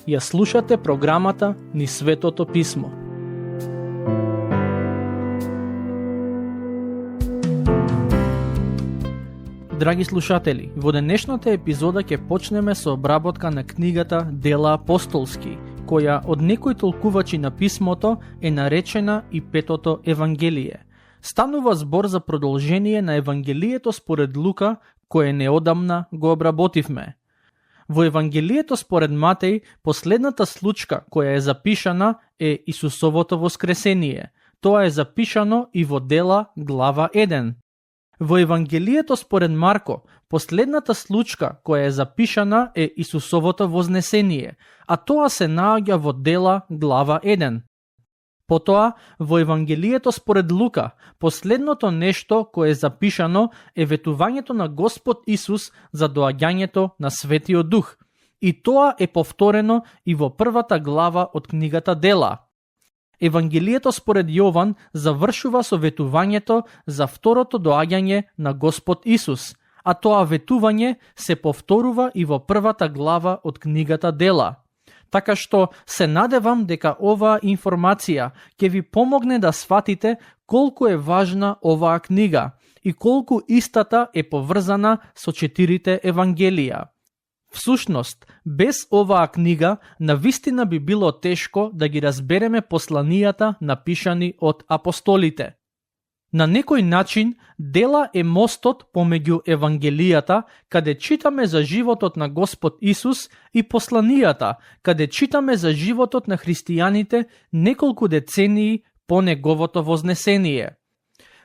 Ја слушате програмата Низ Светото Писмо. Драги слушатели, во денешната епизода ќе почнеме со обработка на книгата Дела апостолски, која од некои толкувачи на писмото е наречена и Петото Евангелие. Станува збор за продолжение на Евангелието според Лука, кое неодамна го обработивме. Во Евангелието според Матеј, последната случка која е запишана е Исусовото воскресение. Тоа е запишано и во Дела глава 1. Во Евангелието според Марко, последната случка која е запишана е Исусовото вознесение, а тоа се наоѓа во Дела глава 1. Потоа, во Евангелието според Лука, последното нешто кое е запишано е ветувањето на Господ Исус за доаѓањето на Светиот Дух. И тоа е повторено и во првата глава од книгата Дела. Евангелието според Јован завршува со ветувањето за второто доаѓање на Господ Исус, а тоа ветување се повторува и во првата глава од книгата Дела. Така што се надевам дека оваа информација ќе ви помогне да сватите колку е важна оваа книга и колку истата е поврзана со 4 Евангелија. Всушност, без оваа книга, навистина би било тешко да ги разбереме посланијата напишани од апостолите. На некој начин, Дела е мостот помеѓу Евангелијата, каде читаме за животот на Господ Исус, и посланијата, каде читаме за животот на христијаните неколку децении по неговото вознесение.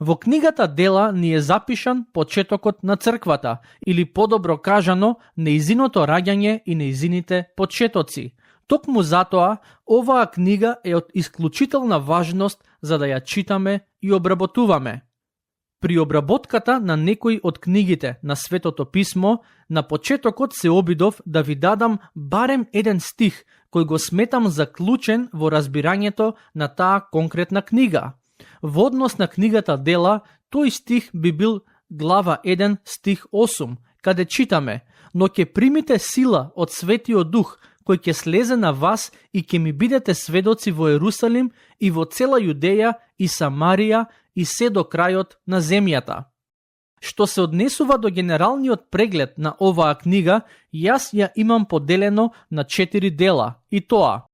Во книгата Дела ни е запишан почетокот на црквата, или подобро кажано, нејзиното раѓање и нејзините почетоци. Токму затоа, оваа книга е од исклучителна важност за да ја читаме и обработуваме. При обработката на некои од книгите на Светото Писмо, на почетокот се обидов да ви дадам барем еден стих, кој го сметам за клучен во разбирањето на таа конкретна книга. Во однос на книгата Дела, тој стих би бил глава 1 стих 8, каде читаме: "Но ќе примите сила од Светиот Дух, кој ќе слезе на вас и ќе ми бидете сведоци во Ерусалим и во цела Јудеја и Самарија и се до крајот на земјата." Што се однесува до генералниот преглед на оваа книга, јас ја имам поделено на 4 дела, и тоа: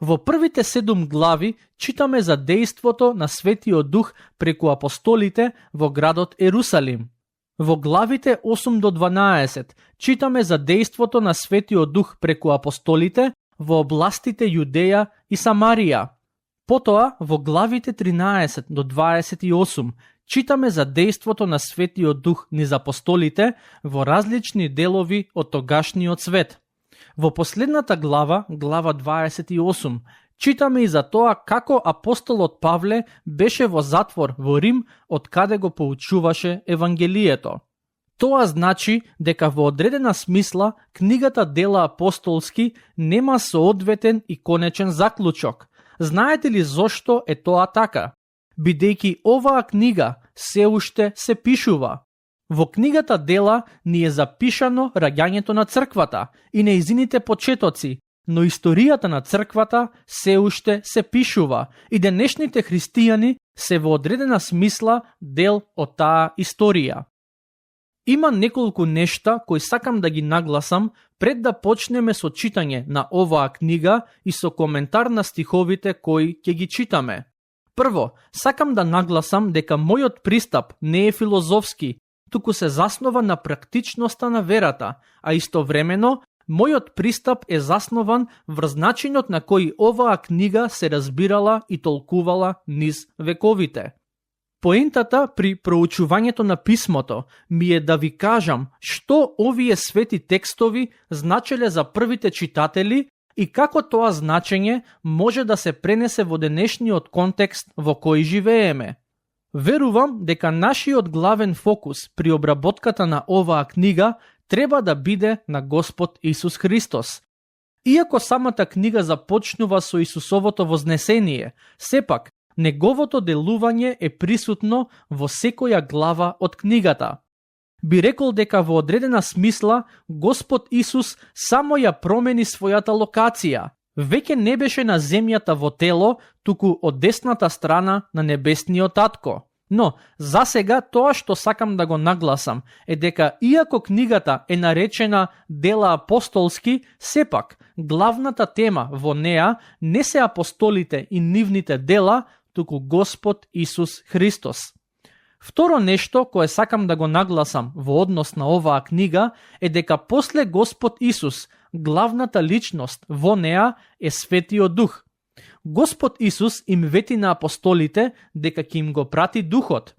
во првите 7 глави читаме за дејството на Светиот Дух преку апостолите во градот Ерусалим. Во главите 8 до 12 читаме за дејството на Светиот Дух преку апостолите во областите Јудеја и Самарија. Потоа, во главите 13 до 28 читаме за дејството на Светиот Дух низ апостолите во различни делови од тогашниот свет. Во последната глава, глава 28, читаме и за тоа како апостолот Павле беше во затвор во Рим, од каде го поучуваше Евангелието. Тоа значи дека во одредена смисла книгата Дела апостолски нема соодветен и конечен заклучок. Знаете ли зошто е тоа така? Бидејќи оваа книга се уште се пишува. Во книгата Дела ни е запишано раѓањето на црквата и нејзините почетоци, но историјата на црквата се уште се пишува и денешните христијани се во одредена смисла дел од таа историја. Има неколку нешта кои сакам да ги нагласам пред да почнеме со читање на оваа книга и со коментар на стиховите кои ќе ги читаме. Прво, сакам да нагласам дека мојот пристап не е филозофски, туку се заснова на практичноста на верата, а истовремено мојот пристап е заснован врз начинот на кој оваа книга се разбирала и толкувала низ вековите. Поентата при проучувањето на писмото ми е да ви кажам што овие свети текстови значеле за првите читатели и како тоа значење може да се пренесе во денешниот контекст во кој живееме. Верувам дека нашиот главен фокус при обработката на оваа книга треба да биде на Господ Исус Христос. Иако самата книга започнува со Исусовото вознесение, сепак неговото делување е присутно во секоја глава од книгата. Би рекол дека во одредена смисла Господ Исус само ја промени својата локација. Веќе не беше на земјата во тело, туку од десната страна на небесниот татко. Но, засега тоа што сакам да го нагласам е дека иако книгата е наречена Дела апостолски, сепак главната тема во неа не се апостолите и нивните дела, туку Господ Исус Христос. Второ нешто кое сакам да го нагласам во однос на оваа книга е дека после Господ Исус, главната личност во неа е Светиот Дух. Господ Исус им вети на апостолите дека ќе им го прати Духот.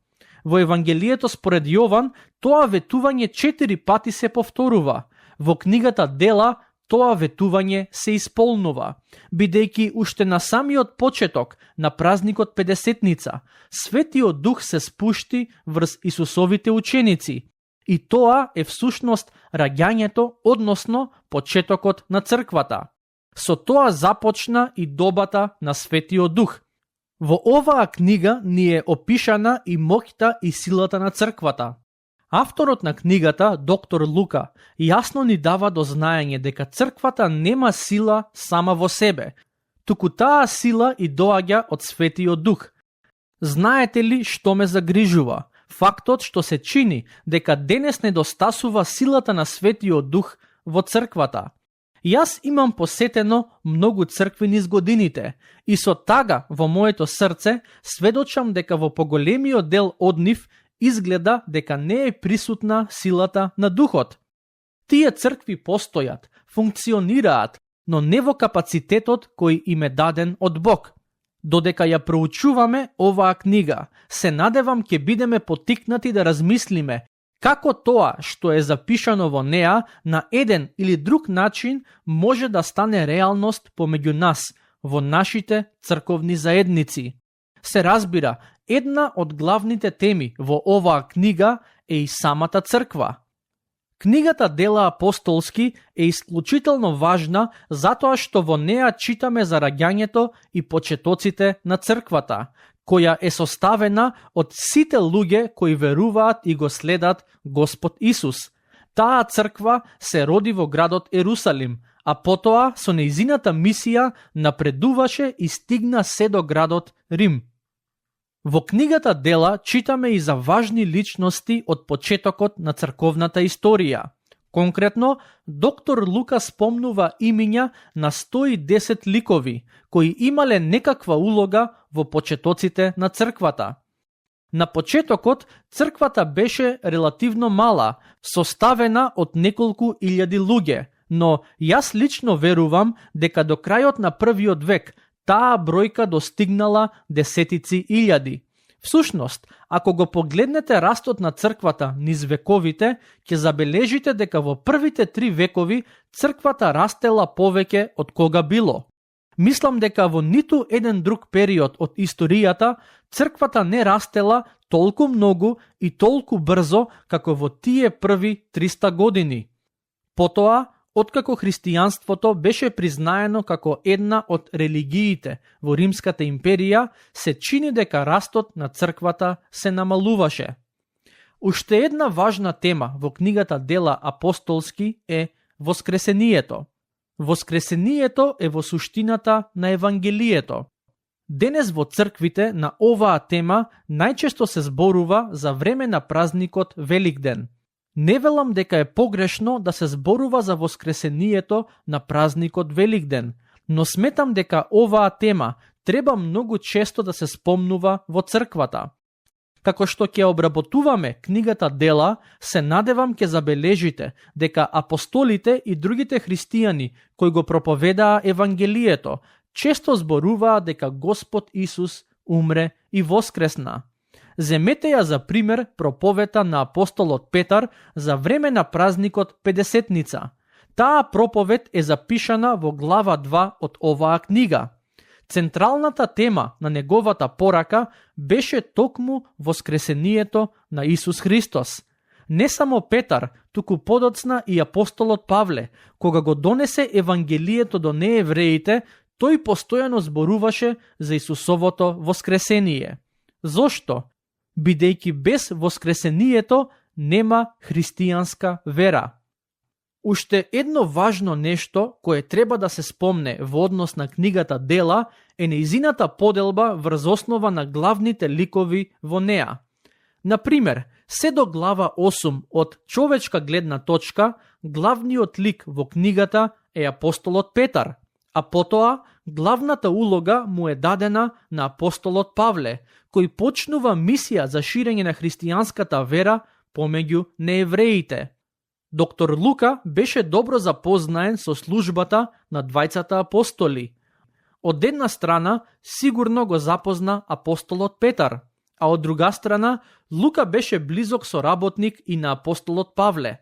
Во Евангелието според Јован, тоа ветување 4 пати се повторува. Во книгата Дела, тоа ветување се исполнува, бидејќи уште на самиот почеток на празникот Педесетница, Светиот Дух се спушти врз Исусовите ученици. И тоа е всушност раѓањето, односно почетокот на црквата. Со тоа започна и добата на Светиот Дух. Во оваа книга ни е опишана и моќта и силата на црквата. Авторот на книгата, доктор Лука, јасно ни дава до знаење дека црквата нема сила сама во себе, туку таа сила и доаѓа од Светиот Дух. Знаете ли што ме загрижува? Фактот што се чини дека денес недостасува силата на Светиот Дух во црквата. Јас имам посетено многу цркви низ годините и со тага во моето срце сведочам дека во поголемиот дел од нив изгледа дека не е присутна силата на Духот. Тие цркви постојат, функционираат, но не во капацитетот кој им е даден од Бог. Додека ја проучуваме оваа книга, се надевам ќе бидеме поттикнати да размислиме како тоа што е запишано во неа на еден или друг начин може да стане реалност помеѓу нас, во нашите црковни заедници. Се разбира, една од главните теми во оваа книга е и самата црква. Книгата Дела апостолски е исклучително важна затоа што во неа читаме за раѓањето и почетоците на црквата, која е составена од сите луѓе кои веруваат и го следат Господ Исус. Таа црква се роди во градот Ерусалим, а потоа со нејзината мисија напредуваше и стигна се до градот Рим. Во книгата Дела читаме и за важни личности од почетокот на црковната историја. Конкретно, доктор Лука спомнува имиња на 110 ликови, кои имале некаква улога во почетоците на црквата. На почетокот, црквата беше релативно мала, составена од неколку илјади луѓе, но јас лично верувам дека до крајот на првиот век таа бројка достигнала десетици илјади. Всушност, ако го погледнете растот на црквата низ вековите, ќе забележите дека во првите 3 векови црквата растела повеќе од кога било. Мислам дека во ниту еден друг период од историјата црквата не растела толку многу и толку брзо како во тие први 300 години. Потоа, откако христијанството беше признаено како една од религиите во Римската империја, се чини дека растот на црквата се намалуваше. Уште една важна тема во книгата Дела апостолски е воскресението. Воскресението е во суштината на Евангелието. Денес во црквите на оваа тема најчесто се зборува за време на празникот Великден. Не велам дека е погрешно да се зборува за воскресението на празникот Великден, но сметам дека оваа тема треба многу често да се спомнува во црквата. Како што ќе обработуваме книгата Дела, се надевам ќе забележите дека апостолите и другите христијани кои го проповедаа Евангелието често зборуваа дека Господ Исус умре и воскресна. Земете ја за пример проповета на апостолот Петар за време на празникот Педесетница. Таа проповед е запишана во глава 2 од оваа книга. Централната тема на неговата порака беше токму воскресението на Исус Христос. Не само Петар, туку подоцна и апостолот Павле, кога го донесе Евангелието до неевреите, тој постојано зборуваше за Исусовото воскресение. Зошто? Бидејќи без воскресението нема христијанска вера. Уште едно важно нешто кое треба да се спомне во однос на книгата Дела е нејзината поделба врз основа на главните ликови во неа. Например, се до глава 8 од човечка гледна точка, главниот лик во книгата е апостолот Петар, а потоа главната улога му е дадена на апостолот Павле, кој почнува мисија за ширење на христијанската вера помеѓу неевреите. Доктор Лука беше добро запознаен со службата на двајцата апостоли. Од една страна, сигурно го запозна апостолот Петар, а од друга страна, Лука беше близок соработник и на апостолот Павле.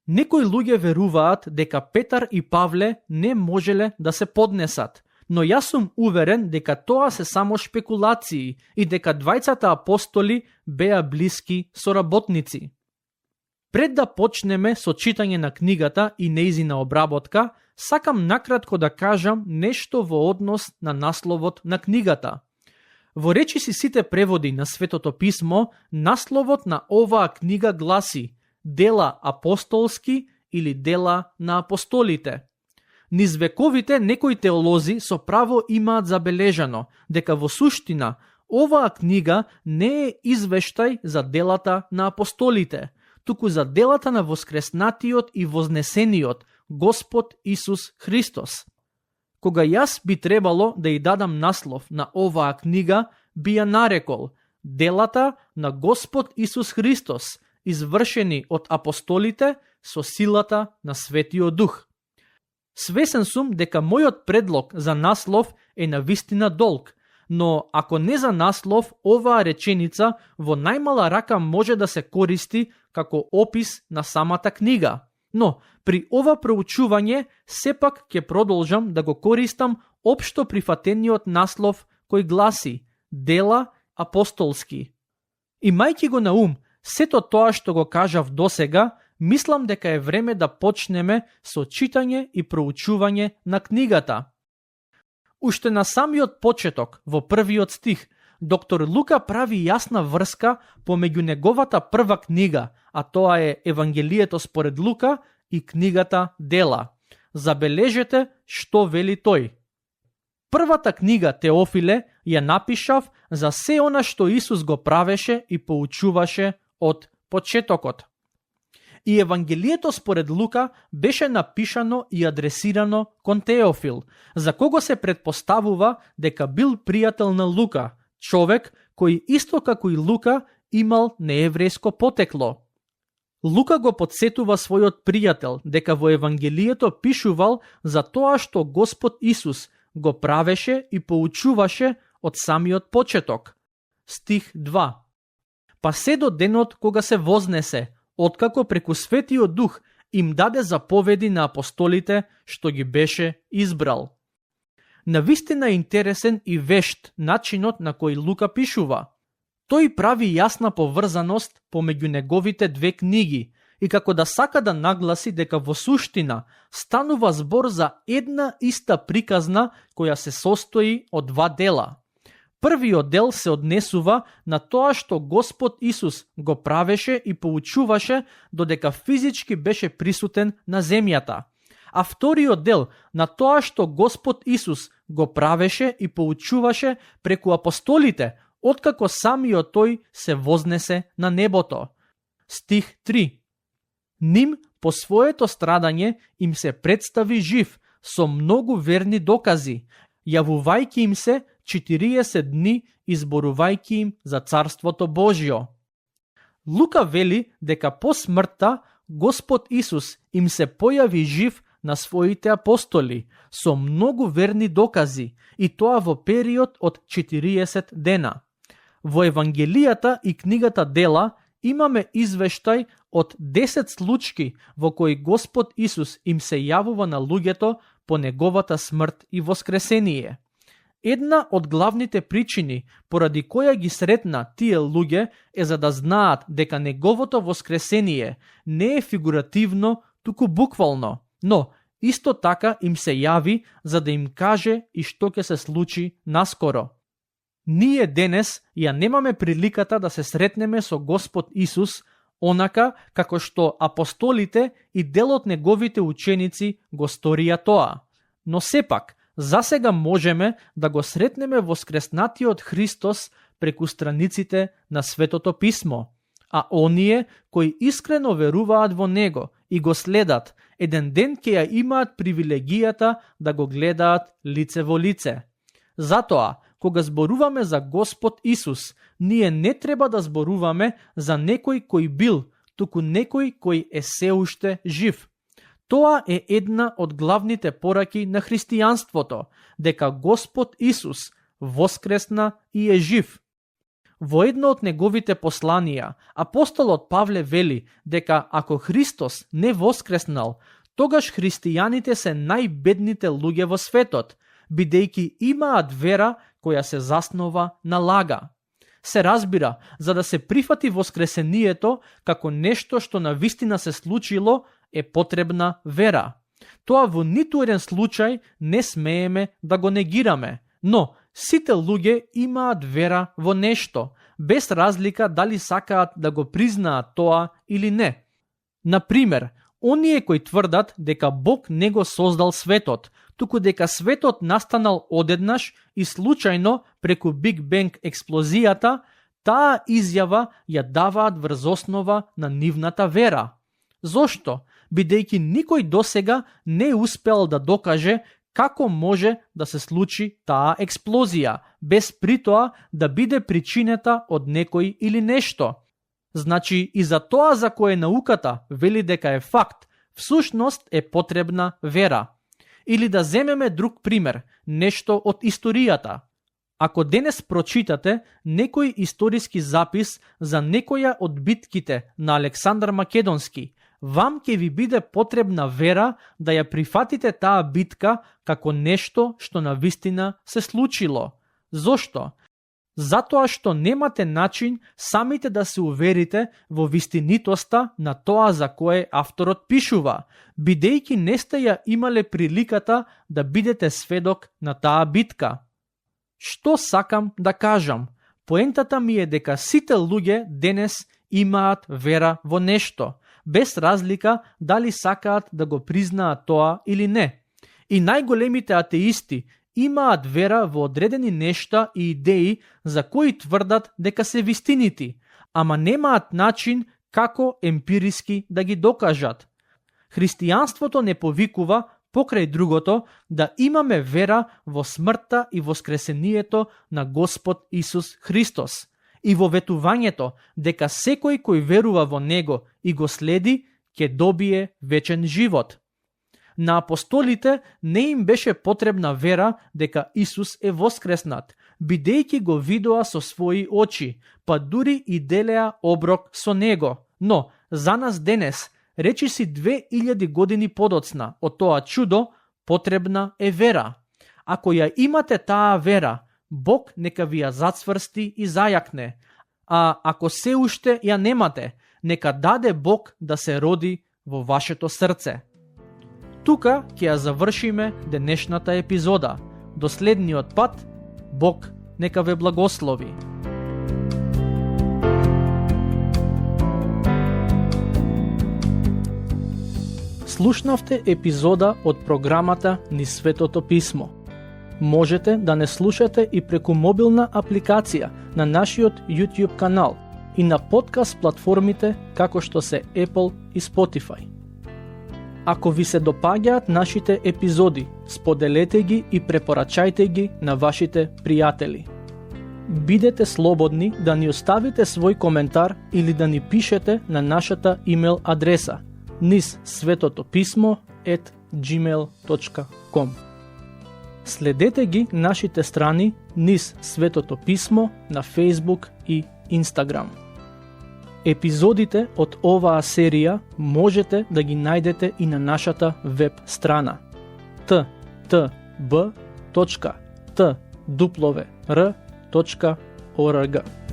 Некои луѓе веруваат дека Петар и Павле не можеле да се поднесат, но јас сум уверен дека тоа се само шпекулации и дека двајцата апостоли беа блиски соработници. Пред да почнеме со читање на книгата и нејзина обработка, сакам накратко да кажам нешто во однос на насловот на книгата. Во речиси сите преводи на Светото писмо, насловот на оваа книга гласи Дела апостолски или Дела на апостолите. Низ вековите некои теолози со право имаат забележано дека во суштина оваа книга не е извештај за делата на апостолите, туку за делата на воскреснатиот и вознесениот Господ Исус Христос. Кога јас би требало да ја дадам наслов на оваа книга, би ја нарекол Делата на Господ Исус Христос, извршени од апостолите со силата на Светиот Дух. Свесен сум дека мојот предлог за наслов е навистина долг, но ако не за наслов, оваа реченица во најмала рака може да се користи како опис на самата книга. Но при ова проучување сепак ќе продолжам да го користам општо прифатениот наслов кој гласи Дела апостолски. Имајќи го на ум сето тоа што го кажав досега, мислам дека е време да почнеме со читање и проучување на книгата. Уште на самиот почеток, во првиот стих, доктор Лука прави јасна врска помеѓу неговата прва книга, а тоа е Евангелието според Лука и книгата Дела. Забележете што вели тој. Првата книга Теофиле ја напишав за се она што Исус го правеше и поучуваше од почетокот. И Евангелието според Лука беше напишано и адресирано кон Теофил, за кого се предпоставува дека бил пријател на Лука, човек кој исто како и Лука имал нееврејско потекло. Лука го подсетува својот пријател дека во Евангелието пишувал за тоа што Господ Исус го правеше и поучуваше од самиот почеток. Стих 2. Па се до денот кога се вознесе, откако преку Светиот Дух им даде заповеди на апостолите што ги беше избрал. Навистина интересен и вешт начинот на кој Лука пишува. Тој прави јасна поврзаност помеѓу неговите две книги и како да сака да нагласи дека во суштина станува збор за една иста приказна која се состои од два дела. Првиот дел се однесува на тоа што Господ Исус го правеше и поучуваше додека физички беше присутен на земјата, а вториот дел на тоа што Господ Исус го правеше и поучуваше преку апостолите, откако самиот тој се вознесе на небото. Стих 3. Ним по своето страдање им се представи жив со многу верни докази, јавувајќи им се 40 дни изборувајќи им за Царството Божјо. Лука вели дека по смртта Господ Исус им се појави жив на своите апостоли со многу верни докази и тоа во период од 40 дена. Во Евангелијата и книгата Дела имаме извештај од 10 случаи во кои Господ Исус им се јавува на луѓето по неговата смрт и воскресение. Една од главните причини поради која ги сретна тие луѓе е за да знаат дека неговото воскресение не е фигуративно, туку буквално, но исто така им се јави за да им каже и што ќе се случи наскоро. Ние денес ја немаме приликата да се сретнеме со Господ Исус, онака како што апостолите и дел од неговите ученици го сторија тоа. Но сепак, засега можеме да го сретнеме воскреснатиот Христос преку страниците на Светото Писмо, а оние кои искрено веруваат во Него и го следат, еден ден ќе ја имаат привилегијата да го гледаат лице во лице. Затоа, кога зборуваме за Господ Исус, ние не треба да зборуваме за некој кој бил, туку некој кој е се уште жив. Тоа е една од главните пораки на христијанството, дека Господ Исус воскресна и е жив. Во едно од неговите посланија, апостолот Павле вели дека ако Христос не воскреснал, тогаш христијаните се најбедните луѓе во светот, бидејќи имаат вера која се заснова на лага. Се разбира, за да се прифати воскресението како нешто што навистина се случило, е потребна вера. Тоа во ниту еден случај не смееме да го негираме, но сите луѓе имаат вера во нешто, без разлика дали сакаат да го признаат тоа или не. Например, оние кои тврдат дека Бог не го создал светот, туку дека светот настанал одеднаш и случајно преку Биг Бенг експлозијата, таа изјава ја даваат врз основа на нивната вера. Зошто? Бидејќи никој досега не успел да докаже како може да се случи таа експлозија, без притоа да биде причинета од некој или нешто. Значи, и за тоа за кое науката вели дека е факт, всушност е потребна вера. Или да земеме друг пример, нешто од историјата. Ако денес прочитате некој историски запис за некоја од битките на Александар Македонски, вам ќе ви биде потребна вера да ја прифатите таа битка како нешто што навистина се случило. Зошто? Затоа што немате начин самите да се уверите во вистинитоста на тоа за кое авторот пишува, бидејќи не сте ја имале приликата да бидете сведок на таа битка. Што сакам да кажам? Поентата ми е дека сите луѓе денес имаат вера во нешто, без разлика дали сакаат да го признаат тоа или не. И најголемите атеисти имаат вера во одредени нешта и идеи за кои тврдат дека се вистинити, ама немаат начин како емпириски да ги докажат. Христијанството не повикува, покрај другото, да имаме вера во смртта и воскресението на Господ Исус Христос и во ветувањето дека секој кој верува во Него и го следи, ќе добие вечен живот. На апостолите не им беше потребна вера дека Исус е воскреснат, бидејќи го видоа со своји очи, па дури и делеа оброк со Него. Но, за нас денес, речиси 2000 години подоцна од тоа чудо, потребна е вера. Ако ја имате таа вера, Бог нека ви ја зацврсти и зајакне, а ако се уште ја немате, нека даде Бог да се роди во вашето срце. Тука ќе ја завршиме денешната епизода. До следниот пат, Бог нека ве благослови. Слушнавте епизода од програмата Низ Светото Писмо. Можете да не слушате и преку мобилна апликација на нашиот YouTube канал и на подкаст платформите како што се Apple и Spotify. Ако ви се допаѓаат нашите епизоди, споделете ги и препорачајте ги на вашите пријатели. Бидете слободни да ни оставите свој коментар или да ни пишете на нашата имейл адреса nizsvetotopисmo@gmail.com. Следете ги нашите страни Низ Светото Писмо на Facebook и Instagram. Епизодите од оваа серија можете да ги најдете и на нашата веб страна ttb.twr.org.